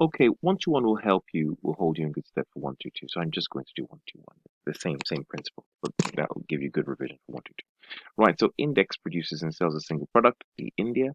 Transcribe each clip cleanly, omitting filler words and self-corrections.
Okay, 121 will help you, will hold you in good stead for 122. So I'm just going to do 121. The same principle, but that will give you good revision for 122. Right, so Index produces and sells a single product, the India,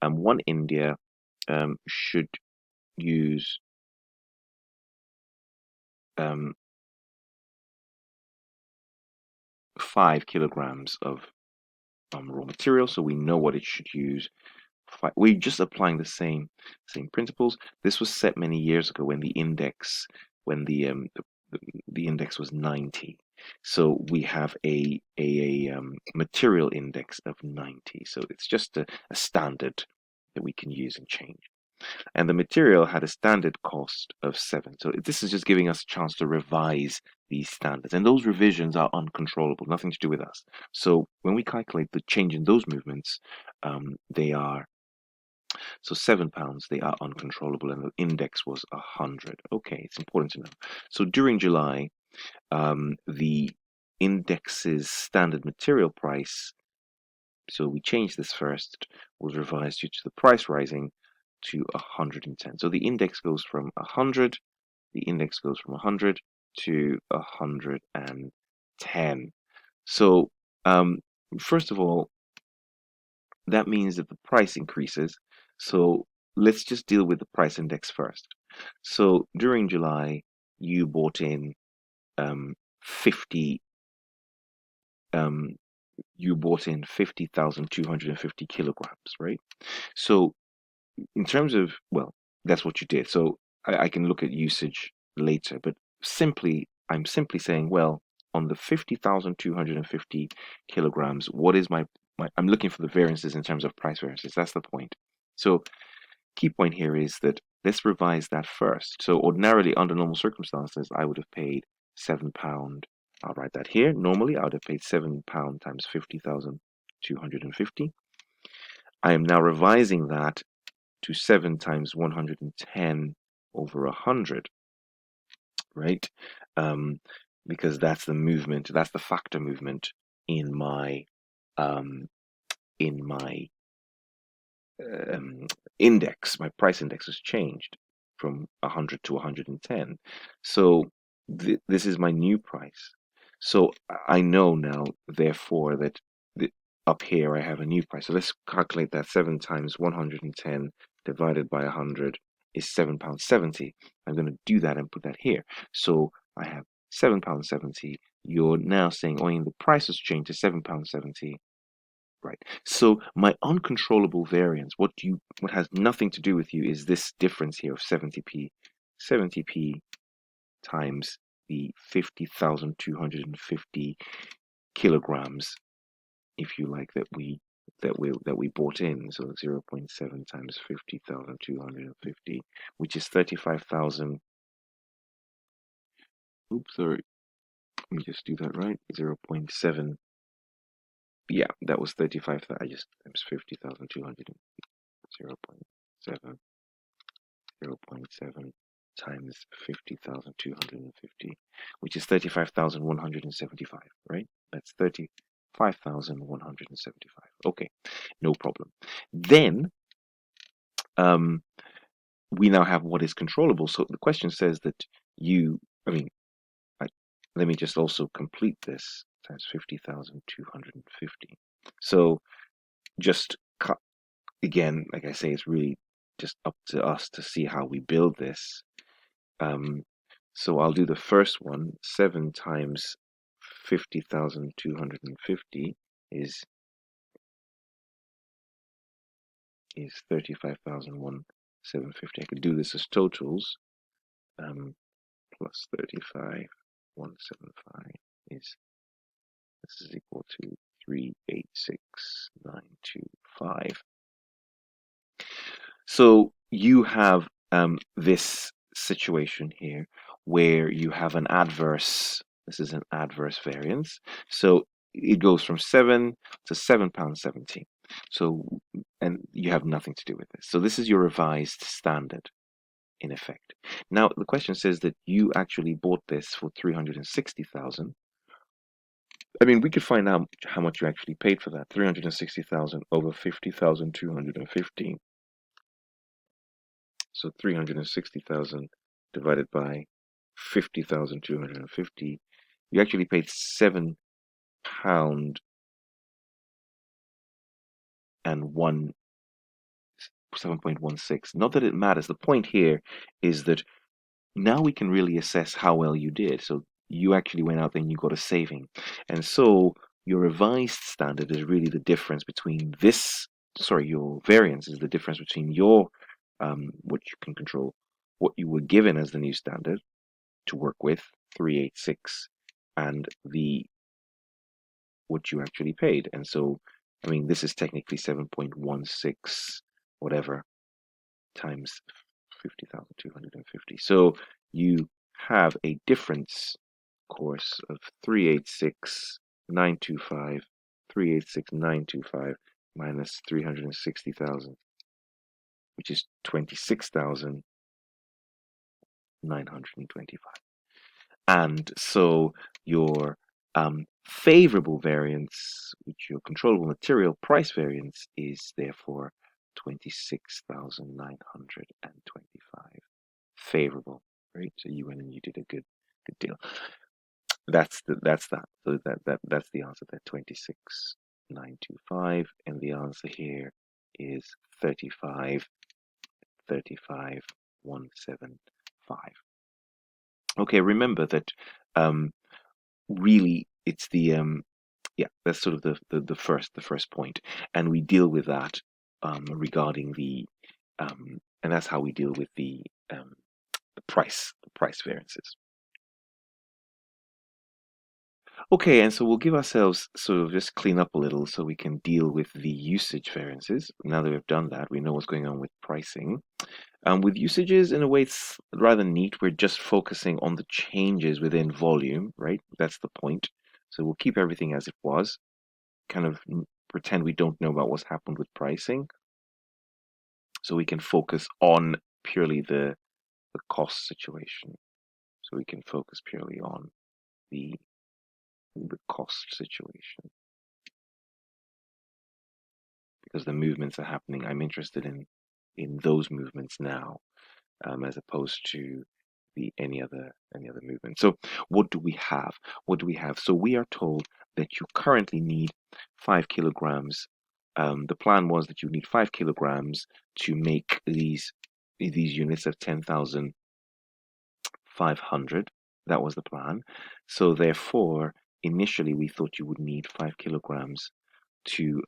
and one India should use um, 5 kilograms of raw material, so we know what it should use. We're just applying the same principles. This was set many years ago when the index, when the index was 90. So we have a material index of 90. So it's just a standard that we can use and change. And the material had a standard cost of 7. So this is just giving us a chance to revise these standards. And those revisions are uncontrollable, nothing to do with us. So when we calculate the change in those movements, they are, so £7, they are uncontrollable, and the index was 100. Okay, it's important to know. So during July, the index's standard material price, so we changed this first, was revised due to the price rising to 110. So the index goes from 100, the index goes from 100 to 110. So first of all, that means that the price increases. So let's just deal with the price index first. So during July, you bought in 50 um, you bought in 50,250 kilograms, right? So in terms of, well, that's what you did. So I can look at usage later, but I'm simply saying, well, on the 50,250 kilograms, what is I'm looking for the variances in terms of price variances. That's the point. So key point here is that let's revise that first. So ordinarily, under normal circumstances, I would have paid £7. I'll write that here. Normally, I would have paid £7 times 50,250. I am now revising that to 7 times 110 over 100, right? Because that's the movement, that's the factor movement in my um, in my index. My price index has changed from 100 to 110. So this is my new price. So I know now, therefore, that up here I have a new price. So let's calculate that. 7 times 110 divided by 100 is £7.70. I'm going to do that and put that here. So I have £7.70. You're now saying, oh, the price has changed to £7.70. Right. So my uncontrollable variance, what has nothing to do with you, is this difference here of 70p. 70p times the 50,250 kilograms, if you like, that we bought in. So 0.7 times 50,250, which is 35,000. Oops, sorry. Let me just do that right. 0.7. Yeah, that was 35. I just times 50,200. 0.7. 0.7 times 50,250, which is 35,175, right? That's 35,175. Okay, no problem. Then we now have what is controllable. So the question says that let me just also complete this times 50,250. So just again, like I say, it's really just up to us to see how we build this. So I'll do the first one. 7 times 50,250 is 35,750. I could do this as totals. Plus 35,175 is, this is equal to 386,925. So you have this situation here where you have an adverse, this is an adverse variance. So it goes from 7 to £7.70. So, and you have nothing to do with this. So this is your revised standard in effect. Now the question says that you actually bought this for 360,000. I mean, we could find out how much you actually paid for that. 360,000 over 50,250. So 360,000 divided by 50,250, you actually paid £7 and 7.16. Not that it matters. The point here is that now we can really assess how well you did. So you actually went out there and you got a saving. And so your revised standard is really the difference between your variance is the difference between your what you can control, what you were given as the new standard to work with, 386, and the what you actually paid. And so, I mean, this is technically 7.16 whatever times 50,250. So you have a difference, of course, of 386,925, 386,925 minus 360,000, which is 26,925. And so your favorable variance, which your controllable material price variance, is therefore 26,925. Favorable, right? So you went and you did a good deal. That's that. So that's the answer there, 26,925, and the answer here is 35,175. Okay, remember that really it's the that's sort of the first point, and we deal with that regarding the and that's how we deal with the price variances. Okay, and so we'll give ourselves sort of just clean up a little so we can deal with the usage variances. Now that we've done that, we know what's going on with pricing. With usages, in a way, it's rather neat. We're just focusing on the changes within volume, right? That's the point. So we'll keep everything as it was, kind of pretend we don't know about what's happened with pricing. So we can focus on purely the cost situation. So we can focus purely on the cost situation. Because the movements are happening, I'm interested in those movements now, as opposed to any other movement. So what do we have? So we are told that you currently need 5 kilograms. The plan was that you need 5 kilograms to make these units of 10,500. That was the plan. So therefore, initially we thought you would need 5 kilograms to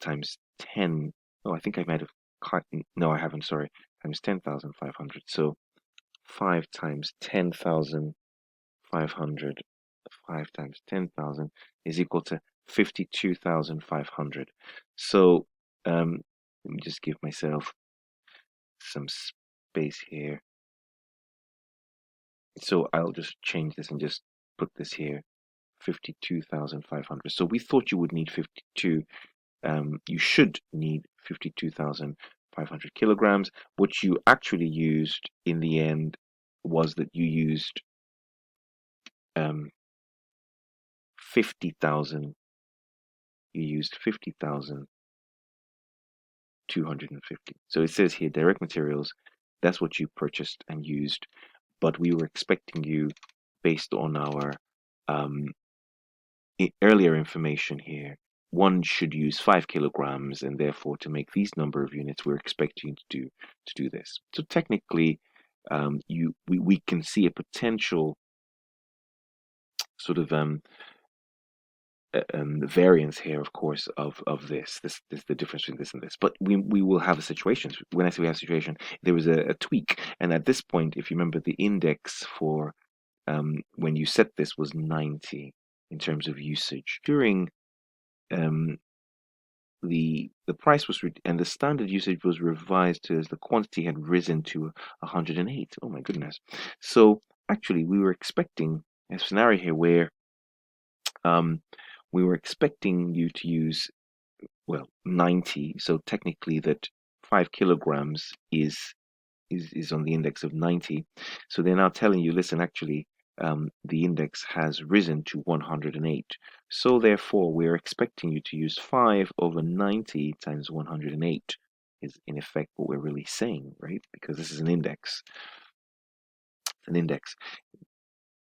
times 10. Oh, I think I might have cut. No, I haven't. Sorry, times 10,500. So 5 times 10,500, 5 times 10,000 is equal to 52,500. So let me just give myself some space here. So I'll just change this and just put this here, 52,500. So we thought you would need 52. You should need 52,500 kilograms. What you actually used in the end was that you used 50,000. You used 50,250. So it says here direct materials. That's what you purchased and used, but we were expecting you, based on our earlier information here, one should use 5 kilograms, and therefore to make these number of units, we're expecting you to do this. So technically, we can see a potential sort of variance here, of course, of this the difference between this and this. But we will have a situation. When I say we have a situation, there was a tweak, and at this point, if you remember, the index for when you set this was 90 in terms of usage. During the price was and the standard usage was revised as the quantity had risen to 108. Oh my goodness! So actually, we were expecting a scenario here where we were expecting you to use 90. So technically, that 5 kilograms is on the index of 90. So they're now telling you, listen, actually, the index has risen to 108. So therefore, we're expecting you to use 5 over 90 times 108 is in effect what we're really saying, right? Because this is an index. It's an index.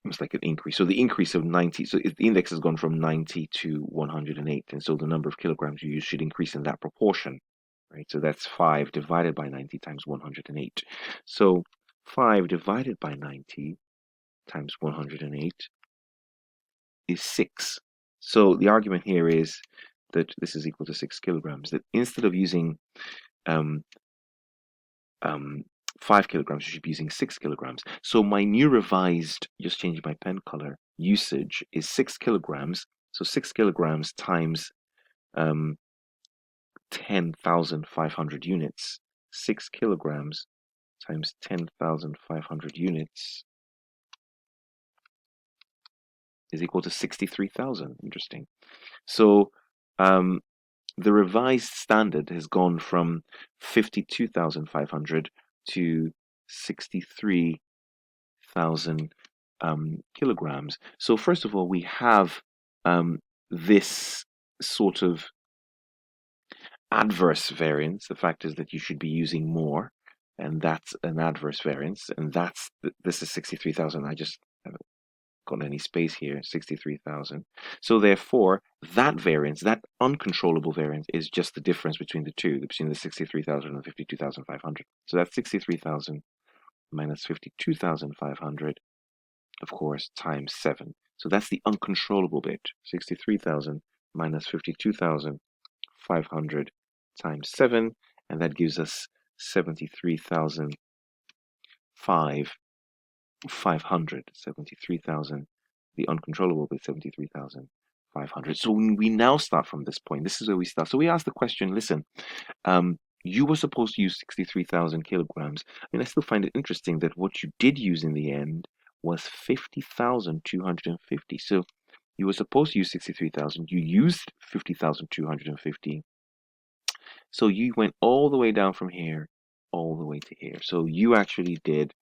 It's like an increase. So the increase of 90, so the index has gone from 90 to 108, and so the number of kilograms you use should increase in that proportion, right? So that's 5 divided by 90 times 108. So 5 divided by 90 times 108 is 6. So the argument here is that this is equal to 6 kilograms. That instead of using um, 5 kilograms, you should be using 6 kilograms. So my new revised, just changing my pen color, usage is 6 kilograms. So 6 kilograms times 10,500 units. 6 kilograms times 10,500 units is equal to 63,000. Interesting. So the revised standard has gone from 52,500 to 63,000 kilograms. So first of all, we have this sort of adverse variance. The fact is that you should be using more, and that's an adverse variance, and this is 63,000. I just haven't got any space here, 63,000. So therefore, that variance, that uncontrollable variance, is just the difference between the two, between the 63,000 and 52,500. So that's 63,000 minus 52,500, of course, times 7. So that's the uncontrollable bit. 63,000 minus 52,500 times 7, and that gives us 73,500. 73,000. The uncontrollable bit, 73,500. So we now start from this point. This is where we start. So we ask the question, listen, you were supposed to use 63,000 kilograms. I mean, I still find it interesting that what you did use in the end was 50,250. So you were supposed to use 63,000. You used 50,250. So you went all the way down from here, all the way to here. So you actually did,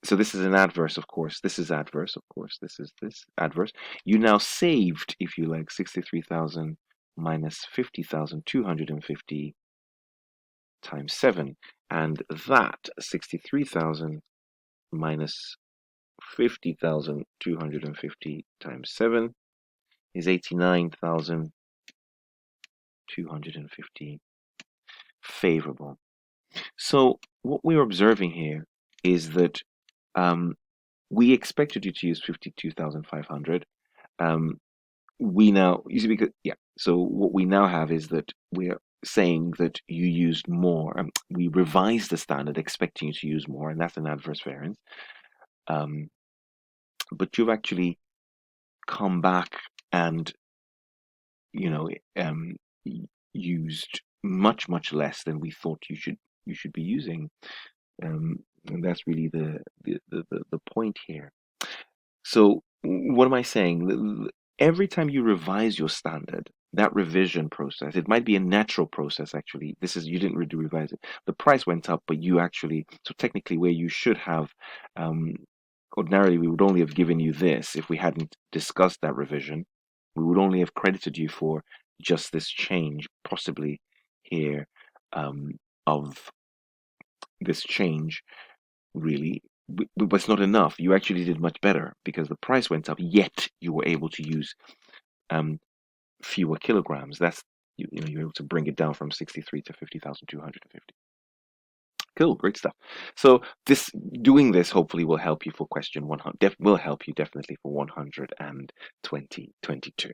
so this is an adverse, of course. This is adverse, of course. This is this adverse. You now saved, if you like, 63,000 minus 50,250 times 7. And that 63,000 minus 50,250 times 7 is 89,250 favorable. So what we're observing here is that we expected you to use 52,500. We now, you see, because, yeah, so what we now have is that we're saying that you used more. We revised the standard expecting you to use more, and that's an adverse variance. But you've actually come back and, you know, used much, much less than we thought you should be using. And that's really the point here. So what am I saying? Every time you revise your standard, that revision process, it might be a natural process actually. This is, you didn't really revise it. The price went up, but you actually, so technically where you should have, ordinarily we would only have given you this if we hadn't discussed that revision. We would only have credited you for just this change, possibly here, of this change, really. But it's not enough. You actually did much better because the price went up, yet you were able to use fewer kilograms. That's, you're able to bring it down from 63 to 50,250. Cool, great stuff. So doing this hopefully will help you for question 100. Will help you definitely for 122.